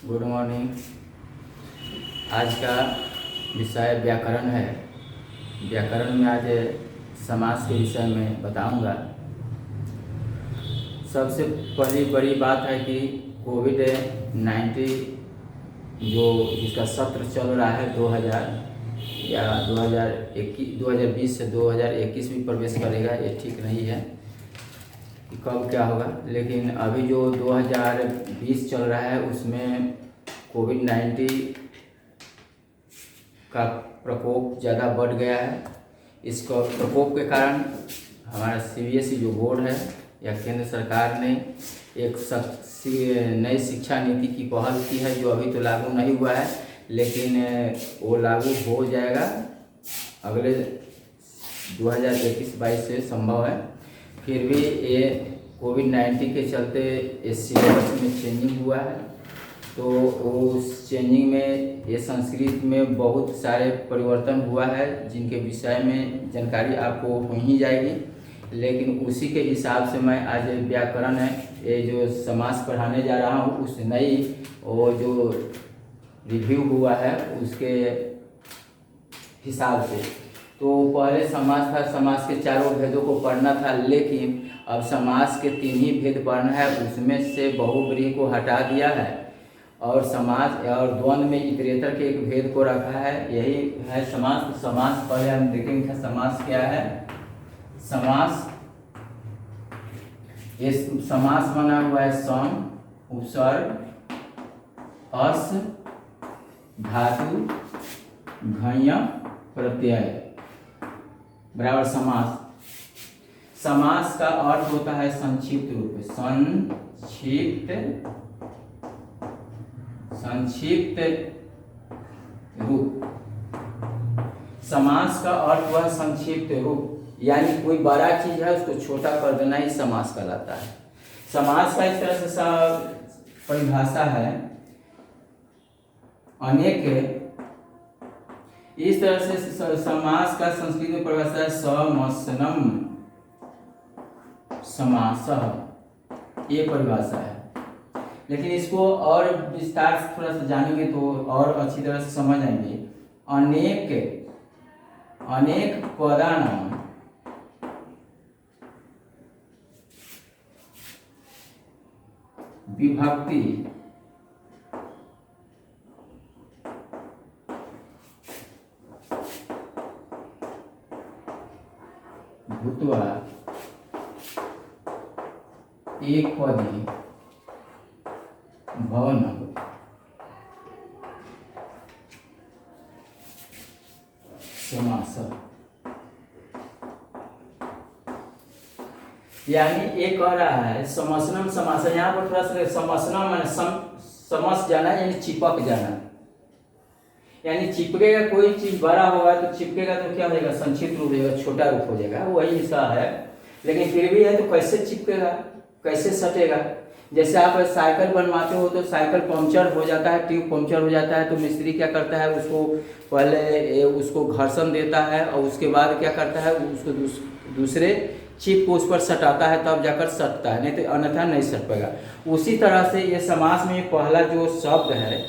Good morning. आज का विषय व्याकरण है। व्याकरण में आज समास के विषय में बताऊंगा। सबसे पहली बड़ी बात है कि कोविड-19 जो जिसका सत्र चल रहा है 2020 से 2021 में प्रवेश करेगा, ये ठीक नहीं है कि कब क्या होगा। लेकिन अभी जो 2020 चल रहा है उसमें कोविड-19 का प्रकोप ज़्यादा बढ़ गया है। इसको प्रकोप के कारण हमारा CBSE जो बोर्ड है या केंद्र सरकार ने एक नई शिक्षा नीति की पहल की है, जो अभी तो लागू नहीं हुआ है, लेकिन वो लागू हो जाएगा अगले 2021-22 से संभव है। फिर भी ये कोविड-19 के चलते इस सिलेबस में चेंजिंग हुआ है, तो उस चेंजिंग में ये संस्कृत में बहुत सारे परिवर्तन हुआ है, जिनके विषय में जानकारी आपको हो ही जाएगी। लेकिन उसी के हिसाब से मैं आज व्याकरण है ये जो समास पढ़ाने जा रहा हूँ, उस नई वो जो रिव्यू हुआ है उसके हिसाब से। तो पहले समास था, समास के चारों भेदों को पढ़ना था, लेकिन अब समास के 3 ही भेद पढ़ना है। उसमें से बहुव्रीहि को हटा दिया है और समास और द्वंद्व में इतरेतर के एक भेद को रखा है। यही है समास। समास पहले हम देखेंगे समास क्या है। समास, ये समास बना हुआ है सम, उपसर्ग, अस, धातु, घञ्, प्रत्यय बराबर समास। समास का अर्थ होता है संक्षिप्त रूप। संक्षिप्त रूप। समास का अर्थ वह संक्षिप्त रूप, यानी कोई बड़ा चीज है उसको छोटा कर देना ही समास कहलाता है। समास का इस तरह से परिभाषा है अनेक। इस तरह से समास का संस्कृत में परिभाषा है समसनम समासः, ये परिभाषा है। लेकिन इसको और विस्तार से थोड़ा सा जानेंगे तो और अच्छी तरह से समझ आएंगे। अनेक पदानां विभक्ति भूत्वा एकपदी भवनम् समासः। यानी एक कह रहा है समसनम समास। यहाँ पर थोड़ा सा समसनम माने समस जाना, यानी चिपक जाना, यानी चिपकेगा। कोई चीज बड़ा होगा तो चिपकेगा तो क्या हो जाएगा, संक्षिप्त रूप हो जाएगा, छोटा रूप हो जाएगा, वही हिस्सा है। लेकिन फिर भी है तो कैसे चिपकेगा, कैसे सटेगा। जैसे आप साइकिल बनवाते हो तो साइकिल पंक्चर हो जाता है, ट्यूब पंक्चर हो जाता है, तो मिस्त्री क्या करता है, उसको पहले उसको घर्षण देता है और उसके बाद क्या करता है, उसको दूसरे चिप को उस पर सटाता है, तब जाकर सटता है, नहीं तो अन्यथा नहीं सट पाएगा। उसी तरह से ये समास में पहला जो शब्द है,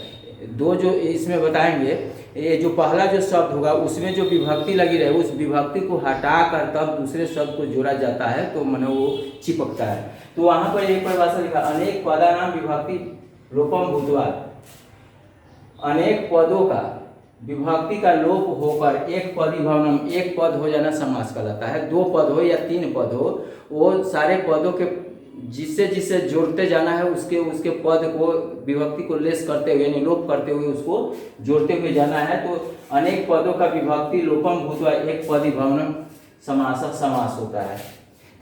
दो जो इसमें बताएंगे, ये जो पहला जो शब्द होगा उसमें जो विभक्ति लगी रहे उस विभक्ति को हटाकर तब दूसरे शब्द को जोड़ा जाता है, तो माने वो चिपकता है। तो वहां पर एक परिभाषा लिखा, अनेक पदानां विभक्ति लोपम भूत्वा। अनेक पदों का विभक्ति का लोप होकर एक पदी भवनम, एक पद हो जाना समास कहलाता है। 2 पद हो या 3 पद हो, वो सारे पदों के जिससे जिससे जोड़ते जाना है उसके पद को विभक्ति को लेस करते हुए, यानी लोप करते हुए उसको जोड़ते हुए जाना है। तो अनेक पदों का विभक्ति लोपम भूत्वा एक पदी भवनम समास होता है।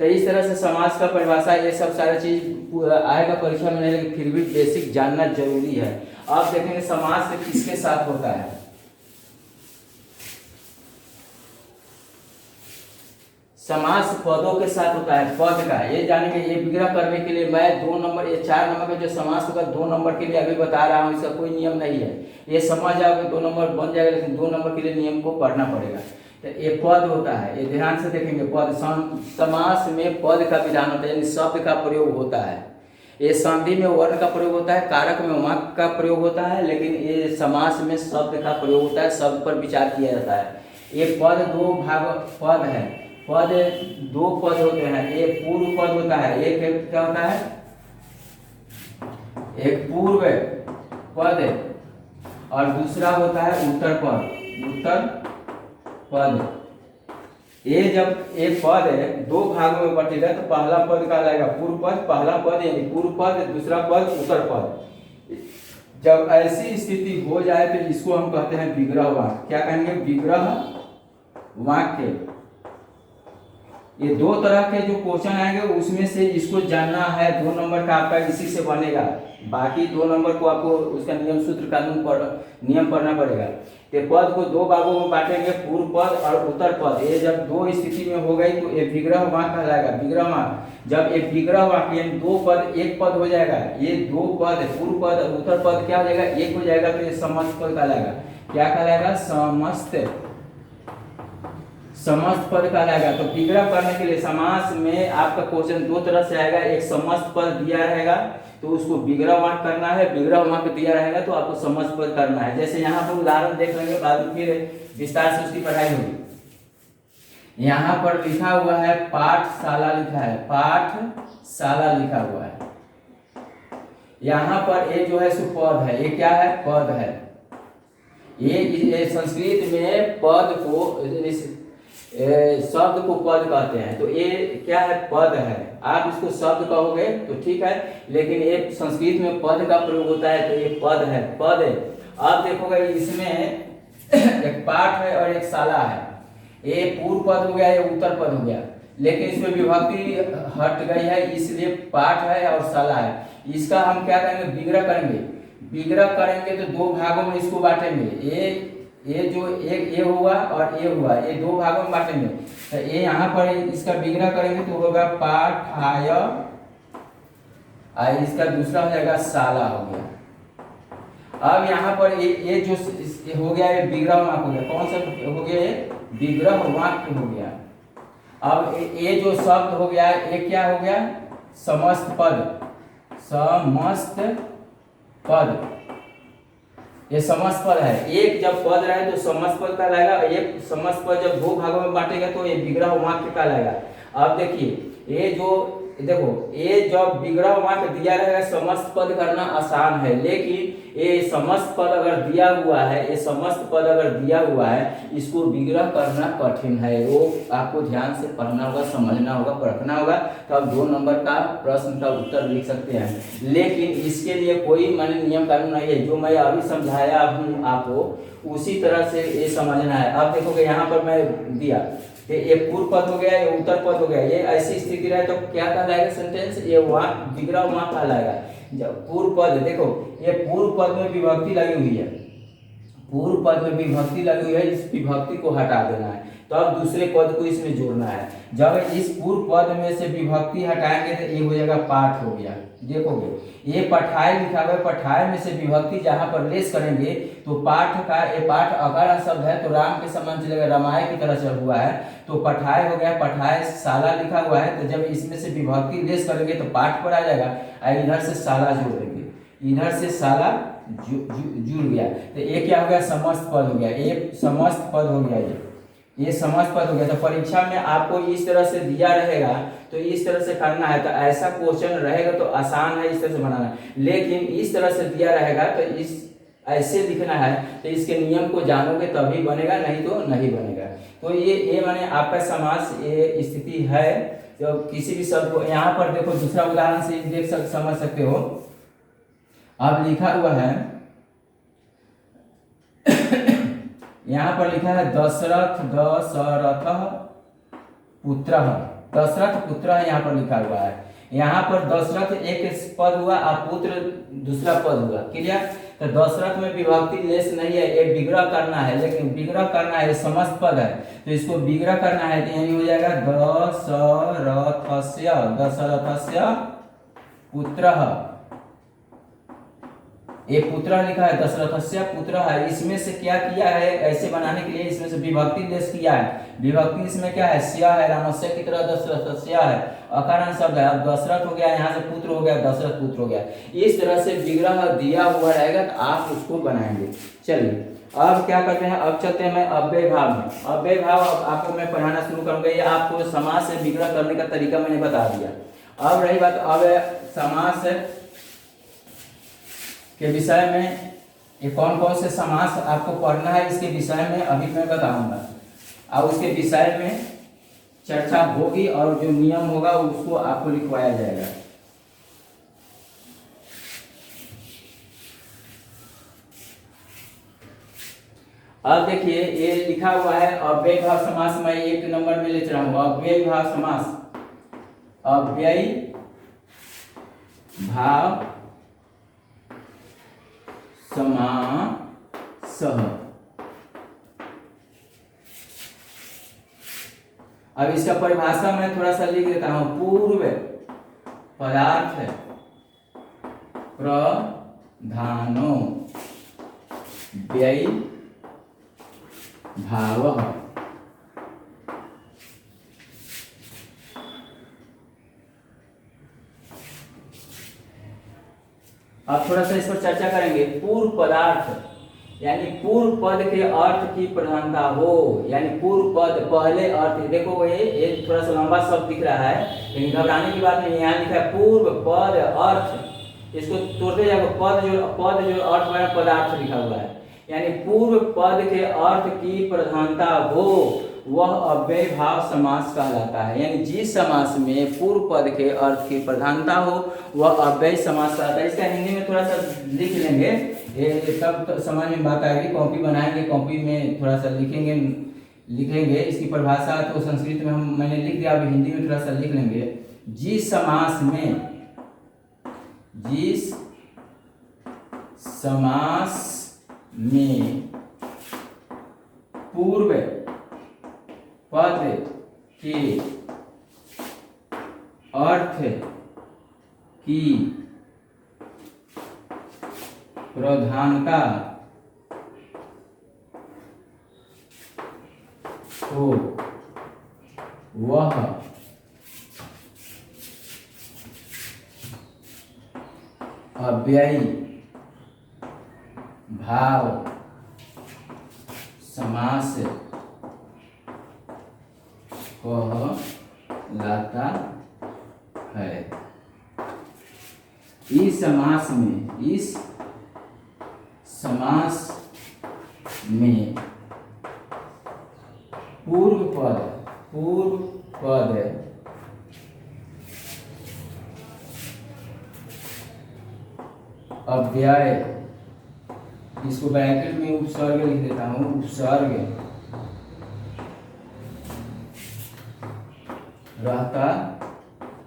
तो इस तरह से समास का परिभाषा, ये सब सारा चीज आएगा परीक्षा में, लेकिन फिर भी बेसिक जानना जरूरी है। आप देखेंगे समास किसके साथ होता है। समास पदों के साथ होता है। पद का ये जानेंगे, ये विग्रह करने के लिए मैं 2 नंबर, ये 4 नंबर का जो समास होगा 2 नंबर के लिए अभी बता रहा हूँ, इसका कोई नियम नहीं है। ये समझ आओगे 2 नंबर बन जाएगा, लेकिन 2 नंबर के लिए नियम को पढ़ना पड़ेगा। तो ये पद होता है, ये ध्यान से देखेंगे। पद समास में पद का विधान होता है, यानी शब्द का प्रयोग होता है। ये संधि में वर्ण का प्रयोग होता है, कारक में वाक्य का प्रयोग होता है, लेकिन ये समास में शब्द का प्रयोग होता है, शब्द पर विचार किया जाता है। ये पद दो भाग पद है, पद दो पद होते हैं, एक पूर्व पद होता है, एक क्या होता है, एक पूर्व पद और दूसरा होता है उत्तर पद, उत्तर पद। ये जब एक पद है दो भागों में बटेगा तो पहला पद कहलाएगा पूर्व पद, पहला पद यानी पूर्व पद, दूसरा पद उत्तर पद। जब ऐसी स्थिति हो जाए तो इसको हम कहते हैं विग्रह वाक्य। क्या कहेंगे? विग्रह वाक्य। ये दो तरह के जो क्वेश्चन आएंगे उसमें से इसको जानना है, 2 नंबर का आपका इसी से बनेगा। बाकी 2 नंबर को आपको उसका नियम सूत्र कानून नियम पढ़ना पड़ेगा। तो पद को दो भागों में बांटेंगे, पूर्व पद और उत्तर पद। ये जब दो स्थिति में हो गई तो ये विग्रह वाक्य कहलाएगा, विग्रह वाक्य। जब एक विग्रह वाक्य यानी दो पद एक पद हो जाएगा, ये दो पद पूर्व पद और उत्तर पद क्या हो जाएगा? एक हो जाएगा, तो ये समस्त पद कहलाएगा। क्या कहलाएगा? समस्त पद कहलाएगा। तो विग्रह करने के लिए समास में आपका क्वेश्चन दो तरह से आएगा, एक समस्त पद दिया रहेगा तो उसको विग्रह वाक्य करना है, विग्रह वाक्य दिया रहेगा तो आपको समस्त पद करना है। जैसे यहाँ पर उदाहरण देख लेंगे, बाद में फिर विस्तार से उसकी पढ़ाई होगी। यहाँ पर लिखा हुआ है पाठशाला, लिखा है पाठशाला लिखा हुआ है। यहाँ पर ये जो है सो पद है, ये क्या है? पद है। ये संस्कृत में पद को शब्द को पद कहते हैं, तो ये क्या है? पद है। आप इसको शब्द कहोगे तो ठीक है, लेकिन ये संस्कृत में पद का प्रयोग होता है, तो ये पद है, पद है। आप देखोगे इसमें एक पाठ है और एक शाला है। ये पूर्व पद हो गया, ये उत्तर पद हो गया, लेकिन इसमें विभक्ति हट गई है, इसलिए पाठ है और शाला है। इसका हम क्या करेंगे? विग्रह करेंगे। विग्रह करेंगे तो दो भागों में इसको बांटेंगे। ये जो एक ये हुआ और ये हुआ, ये दो भागों में बांटेंगे। तो ये यहाँ पर इसका विग्रह करेंगे तो होगा पाठाय, इसका दूसरा हो जाएगा शाला हो गया। अब यहाँ पर ये जो हो गया, ये विग्रह वाक्य हो गया। कौन सा हो गया? ये विग्रह वाक्य हो गया। अब ये जो शब्द हो गया, ये क्या हो गया? समस्त पद, समस्त पद। ये समस्त पद है। एक जब पद रहे तो समस्त पद कहलाएगा, एक समस्त पद जब दो भागों में बांटेगा तो ये विग्रह वाक्य कहलाएगा। अब देखिए ये जो देखो, ये जब विग्रह वाक्य दिया रहेगा, समस्त पद करना आसान है, लेकिन ये समस्त पद अगर दिया हुआ है, ये समस्त पद अगर दिया हुआ है, इसको विग्रह करना कठिन है। वो आपको ध्यान से पढ़ना होगा, समझना होगा, परखना होगा, तो आप 2 नंबर का प्रश्न का उत्तर लिख सकते हैं। लेकिन इसके लिए कोई माने नियम कानून नहीं है। जो मैं अभी समझाया हूँ आपको, उसी तरह से ये समझना है। अब देखोगे यहाँ पर मैं दिया, ये पूर्व पद हो गया, ये उत्तर पद हो गया। ये ऐसी स्थिति रहे तो क्या कहलाएगा सेंटेंस? ये वाक्य विग्रह वाक्य कहलाएगा। जब पूर्व पद देखो, ये पूर्व पद में विभक्ति लगी हुई है, पूर्व पद में विभक्ति लगी हुई है, इस विभक्ति को हटा देना है, तो अब दूसरे पद को इसमें जोड़ना है। जब इस पूर्व पद में से विभक्ति हटाएंगे तो ये हो जाएगा पाठ हो गया। देखोगे ये पठाय लिखा हुआ है, पठाय में से विभक्ति जहां पर लेस करेंगे तो पाठ का, ये पाठ अकार शब्द है तो राम के समान चलेगा, रामाय की तरह से हुआ है, तो पठाय हो गया। पठाय शाला लिखा हुआ है, तो जब इसमें से विभक्ति लेस करेंगे तो पाठ पर आ जाएगा, और इधर से शाला जोड़ देंगे, इधर से शाला जुड़ गया, तो ये क्या हो गया? समस्त पद हो गया। ये समस्त पद हो गया, ये समस्त पद हो गया। तो परीक्षा में आपको इस तरह से दिया रहेगा तो इस तरह से करना है, तो ऐसा क्वेश्चन रहेगा तो आसान है इस तरह से बनाना। लेकिन इस तरह से दिया रहेगा तो इस ऐसे लिखना है, तो इसके नियम को जानोगे तभी बनेगा, नहीं तो नहीं बनेगा। तो ये माने आपका समास ये स्थिति है। जो किसी भी शब्द को यहाँ पर देखो, दूसरा उदाहरण से देख समझ सकते हो। अब लिखा हुआ है यहाँ पर लिखा है दशरथ पुत्र, दशरथ पुत्र यहाँ पर लिखा हुआ है। यहाँ पर दशरथ एक पद हुआ और पुत्र दूसरा पद हुआ। क्लियर? तो दशरथ में विभक्ति लेस नहीं है, एक विग्रह करना है, लेकिन विग्रह करना है, समस्त पद है तो इसको विग्रह करना है, तो यानी हो जाएगा दशरथस्य पुत्र, ये पुत्र लिखा है, दशरथस्य पुत्र है, इसमें से क्या किया है, ऐसे बनाने के लिए इसमें से विभक्ति देश किया है। विभक्ति इसमें क्या है, स्या है, रामस्य की तरह दशरथस्य है, अकारण शब्द है, अब दशरथ हो गया, यहाँ से पुत्र हो गया, दशरथ पुत्र हो गया। इस तरह से विग्रह दिया हुआ रहेगा तो आप उसको बनाएंगे। चलिए अब क्या करते हैं, अब चलते हैं मैं अव्यय भाव में। अव्यय भाव अब आपको मैं पढ़ाना शुरू करूंगा। ये आपको समास से विग्रह करने का तरीका मैंने बता दिया। अब रही बात अब समास के विषय में, ये कौन कौन से समास आपको पढ़ना है इसके विषय में अभी मैं बताऊंगा, और उसके विषय में चर्चा होगी और जो नियम होगा उसको आपको लिखवाया जाएगा। अब देखिए ये लिखा हुआ है अव्यय भाव समास, मैं एक नंबर में ले चला हूं। अव्यय भाव समास, अव्यय भाव समास। अब इसका परिभाषा मैं थोड़ा सा लिख देता हूं। पूर्व पदार्थ प्रधानो व्यय भावः। अब थोड़ा सा इस पर चर्चा करेंगे। पूर्व पदार्थ यानी पूर्व पद के अर्थ की प्रधानता हो, यानी पूर्व पद पहले अर्थ। देखो ये थोड़ा सा लंबा शब्द दिख रहा है, लेकिन घबराने की बात नहीं। यहाँ लिखा है पूर्व पद अर्थ, इसको तोड़ते जाएगा। पद जो अर्थ वाला पदार्थ लिखा हुआ है, यानी पूर्व पद के अर्थ की प्रधानता हो वह अव्यय भाव समास कहलाता है। यानी जिस समास में पूर्व पद के अर्थ की प्रधानता हो वह अव्यय समास कहलाता है। इसका हिंदी में थोड़ा सा लिख लेंगे, ये तब तो समझ में बात आएगी। कॉपी बनाएंगे, कॉपी में थोड़ा सा लिखेंगे इसकी परिभाषा। तो संस्कृत में मैंने लिख दिया, अभी हिंदी में थोड़ा सा लिख लेंगे। जिस समास में पूर्व पद के अर्थ की प्रधानता हो वह अव्यय भाव समास कहलाता है। इस समास में पूर्व पद अव्यय, इसको ब्रैकेट में उपसर्ग लिख देता हूं, उपसर्ग रहता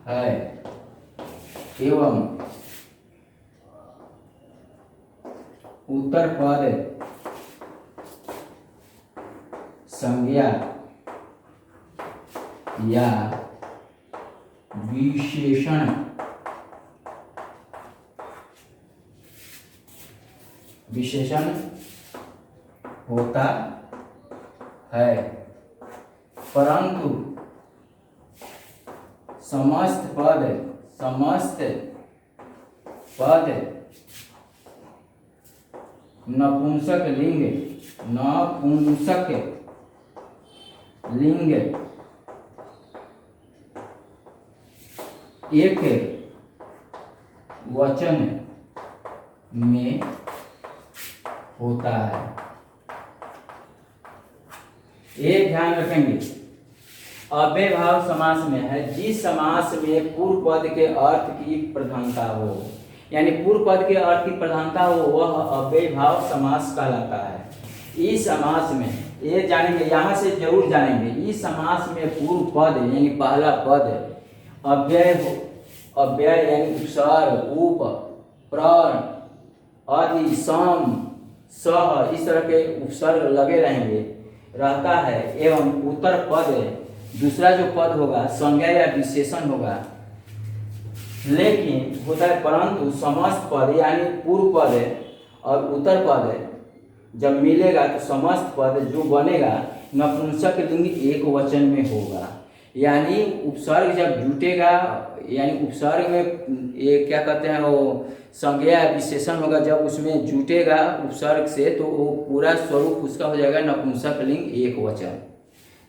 है एवं उत्तर पद संज्ञा या विशेषण होता है, परंतु समस्त पद नपुंसक लिंग एक वचन में होता है। एक ध्यान रखेंगे, अव्यय भाव समास में है जिस समास में पूर्व पद के अर्थ की प्रधानता हो, यानी पूर्व पद के अर्थ की प्रधानता हो वह अव्यय भाव समास कहलाता है। इस समास में ये जानेंगे, यहाँ से जरूर जानेंगे, इस समास में पूर्व पद यानी पहला पद अव्यय यानी उपसर्ग, उप, प्रण, आदि, सम, सह इस तरह के उपसर्ग लगे रहता है, एवं उत्तर पद दूसरा जो पद होगा संज्ञा या विशेषण होगा। लेकिन होता है परंतु समस्त पद यानी पूर्व पद और उत्तर पद जब मिलेगा तो समस्त पद जो बनेगा नपुंसक लिंग एक वचन में होगा। यानी उपसर्ग जब जुटेगा, यानी उपसर्ग में ये क्या कहते हैं वो संज्ञा विशेषण होगा, जब उसमें जुटेगा उपसर्ग से तो वो पूरा स्वरूप उसका हो जाएगा नपुंसक लिंग एक वचन।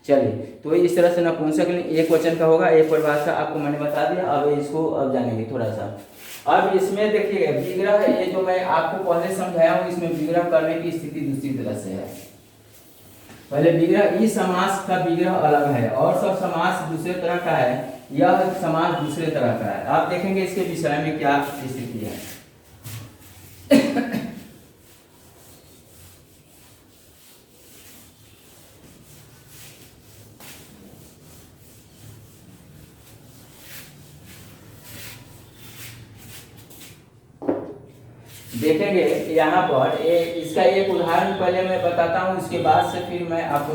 चलिए, तो इस तरह से नपुंसक लिंग एक वचन का होगा। एक परिभाषा आपको मैंने बता दिया, अब इसको अब जानेंगे थोड़ा सा। अब इसमें देखिएगा विग्रह, ये जो मैं आपको पहले समझाया हूँ, इसमें विग्रह करने की स्थिति दूसरी तरह से है। पहले विग्रह, इस समास का विग्रह अलग है और सब समास दूसरे तरह का है, यह समास दूसरे तरह का है। आप देखेंगे इसके विषय में क्या स्थिति है। देखेंगे यहाँ पर इसका एक उदाहरण पहले मैं बताता हूँ, उसके बाद से फिर मैं आपको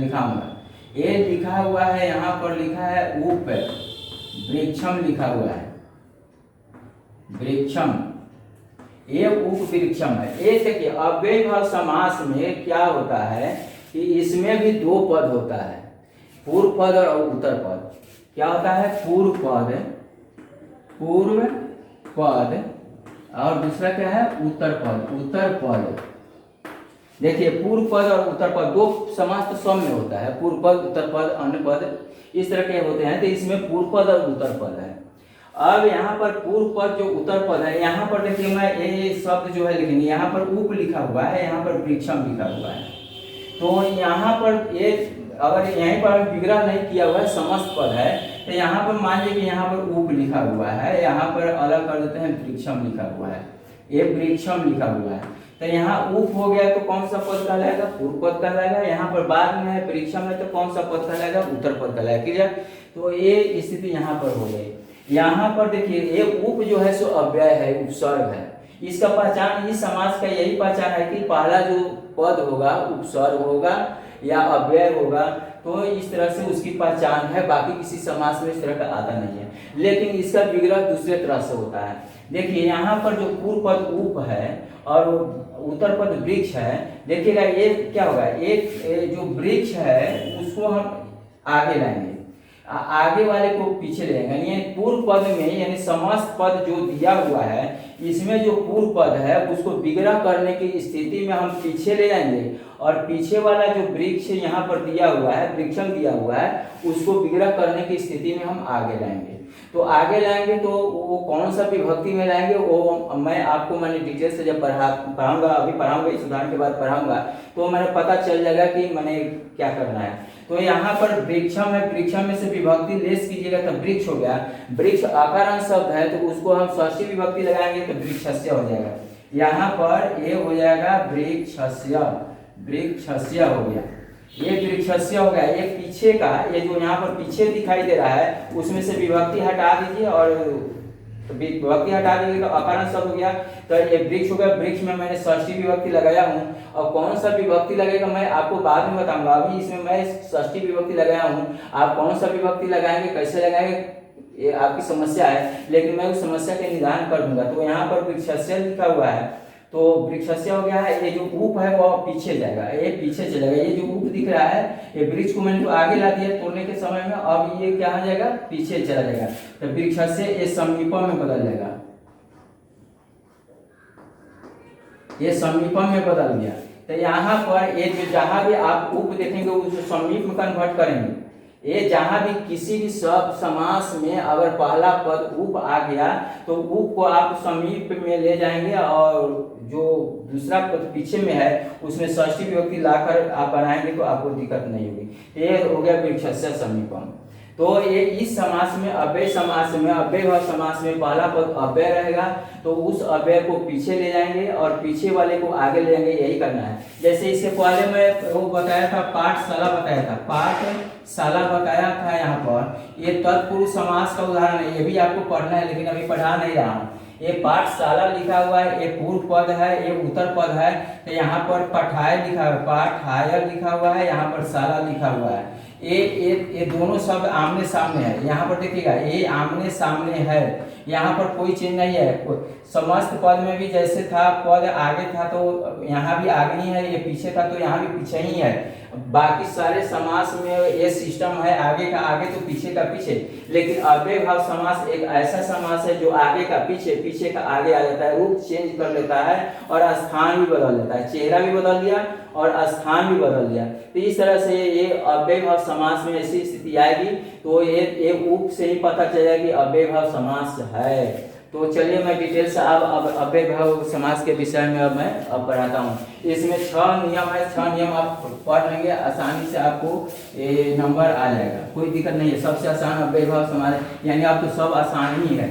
लिखाऊंगा। ये लिखा हुआ है, यहाँ पर लिखा है उप वृक्षम लिखा हुआ है, वृक्षम, ये उप वृक्षम है। ये देखिए अव्ययभाव समास में क्या होता है कि इसमें भी दो पद होता है, पूर्व पद और उत्तर पद। क्या होता है? पूर्व पद और दूसरा क्या है? उत्तर पद। देखिए पूर्व पद और उत्तर पद दो समास तो सम में होता है, पूर्व पद, उत्तर पद, अन्य पद इस तरह के होते हैं। तो इसमें पूर्व पद और उत्तर पद है। अब यहाँ पर पूर्व पद जो उत्तर पद है, यहाँ पर देखिए मैं ये शब्द जो है लिखेंगे, यहाँ पर उप लिखा हुआ है, यहाँ पर वृक्षम लिखा हुआ है। तो यहाँ पर ये अगर यहीं पर विग्रह नहीं किया हुआ है, समस्त पद है, तो यहाँ पर मान लीजिए कि यहाँ पर उप लिखा हुआ है, यहाँ पर अलग कर देते हैं वृक्षम लिखा हुआ है, ये वृक्षम लिखा हुआ है। तो यहाँ उप हो गया तो कौन सा पद कहलाएगा? पूर्व पद कहलाएगा। यहाँ पर बाद में है वृक्षम है तो कौन सा पद कहलाएगा? उत्तर पद कहलाएगा। क्लियर? तो ये स्थिति यहाँ पर हो गई। यहाँ पर देखिए ये उप जो है सो अव्यय है, उपसर्ग है। इसका पहचान, इस समास का यही पहचान है कि पहला जो पद होगा उपसर्ग होगा या अव्यय होगा, तो इस तरह से उसकी पहचान है। बाकी किसी समास में इस तरह का आता नहीं है, लेकिन इसका विग्रह दूसरे तरह से होता है। देखिए यहाँ पर जो पूर्व पद उप है और उत्तर पद वृक्ष है, देखिएगा ये क्या होगा, एक जो वृक्ष है उसको हम आगे लाएंगे, आगे वाले को पीछे ले जाएंगे। यानी पूर्व पद में, यानी समस्त पद जो दिया हुआ है, इसमें जो पूर्व पद है उसको विग्रह करने की स्थिति में हम पीछे ले जाएंगे, और पीछे वाला जो वृक्ष यहाँ पर दिया हुआ है, वृक्षम दिया हुआ है, उसको विग्रह करने की स्थिति में हम आगे लाएंगे। तो आगे लाएंगे तो वो कौन सा विभक्ति में लाएंगे वो मैं आपको मैंने डिटेल से जब पढ़ाऊंगा, अभी पढ़ाऊंगा, इस उदाहरण के बाद पढ़ाऊंगा, तो मैंने पता चल जाएगा कि मैंने क्या करना है। तो यहाँ पर वृक्षम है, वृक्षम में से विभक्ति लेस कीजिएगा तो वृक्ष हो गया। वृक्ष आकारांत शब्द है तो उसको हम षष्ठी विभक्ति लगाएंगे तो वृक्षस्य हो जाएगा। यहाँ पर ये हो जाएगा वृक्षस्य, वृक्षस्य हो गया, ये वृक्षस्य हो गया। ये पीछे का, ये जो यहाँ पर पीछे दिखाई दे रहा है उसमें से विभक्ति हटा दीजिए, और विभक्ति हटा देंगे तो अकारण शब्द हो गया। तो ये वृक्ष हो गया, वृक्ष में मैंने षष्ठी विभक्ति लगाया हूँ, और कौन सा विभक्ति लगेगा मैं आपको बाद में बताऊंगा। अभी इसमें मैं षष्ठी विभक्ति लगाया हूँ, आप कौन सा विभक्ति लगाएंगे, कैसे लगाएंगे, ये आपकी समस्या है, लेकिन मैं उस समस्या के निदान कर दूंगा। तो यहाँ पर वृक्षस्य लिखा हुआ है, तो वृक्षस्य हो गया है। ये जो उप है वो पीछे जाएगा, ये पीछे चलेगा। ये जो उप दिख रहा है, ये वृक्ष को मैंने तो आगे ला दिया तोड़ने के समय में, अब ये क्या हो जाएगा, पीछे चला जाएगा। तो वृक्षस्य ये समीपम में बदल जाएगा, ये समीपम में बदल गया। तो यहाँ पर ये जो जहां भी आप उप देखेंगे उसको समीप में कन्वर्ट करेंगे। ये जहां भी किसी भी शब्द समास में अगर पहला पद उप आ गया तो उप को आप समीप में ले जाएंगे, और जो दूसरा पद पीछे में है उसमें षष्ठी विभक्ति लाकर आप बनाएंगे तो आपको दिक्कत नहीं होगी। ये हो गया वृक्षस्य समीपम। तो ये इस समास में, अव्यय समास में, अव्ययभाव समास में पहला पद अव्यय रहेगा तो उस अव्यय को पीछे ले जाएंगे और पीछे वाले को आगे ले जाएंगे, यही करना है। जैसे इसके पहले मैं वो बताया था, पाठशाला बताया था, पाठशाला बताया था। यहाँ पर ये तत्पुरुष समास का उदाहरण है, ये भी आपको पढ़ना है लेकिन अभी पढ़ा नहीं रहा हूँ। ये पाठशाला लिखा हुआ है, ये पूर्व पद है, ये उत्तर पद है। तो यहाँ पर पठाय लिखा हुआ है, पाठाय लिखा हुआ है, यहाँ पर शाला लिखा हुआ है। ये दोनों शब्द आमने सामने है। यहाँ पर देखिएगा ये आमने सामने है, यहाँ पर कोई चेंज नहीं है। समस्त पद में भी जैसे था, पद आगे था तो यहाँ भी आगे ही है, ये पीछे था तो यहाँ भी पीछे ही है। बाकी सारे समास में ये सिस्टम है, आगे का आगे तो पीछे का पीछे। लेकिन अव्यय भाव समास एक ऐसा समास है जो आगे का पीछे, पीछे का आगे आ जाता है, रूप चेंज कर लेता है और स्थान भी बदल लेता है, चेहरा भी बदल दिया और स्थान भी बदल दिया। तो इस तरह से ये अव्यय भाव समास में ऐसी स्थिति आएगी तो ये उप से ही पता चलेगा कि अव्यय भाव समास है। तो चलिए मैं डिटेल से अब अव्यय भाव समास के विषय में अब पढ़ाता हूँ। इसमें 6 नियम है, 6 नियम आप पढ़ लेंगे आसानी से, आपको ये नंबर आ जाएगा, कोई दिक्कत नहीं है। सबसे आसान अव्यय भाव समास, यानी आपको सब आसान ही है।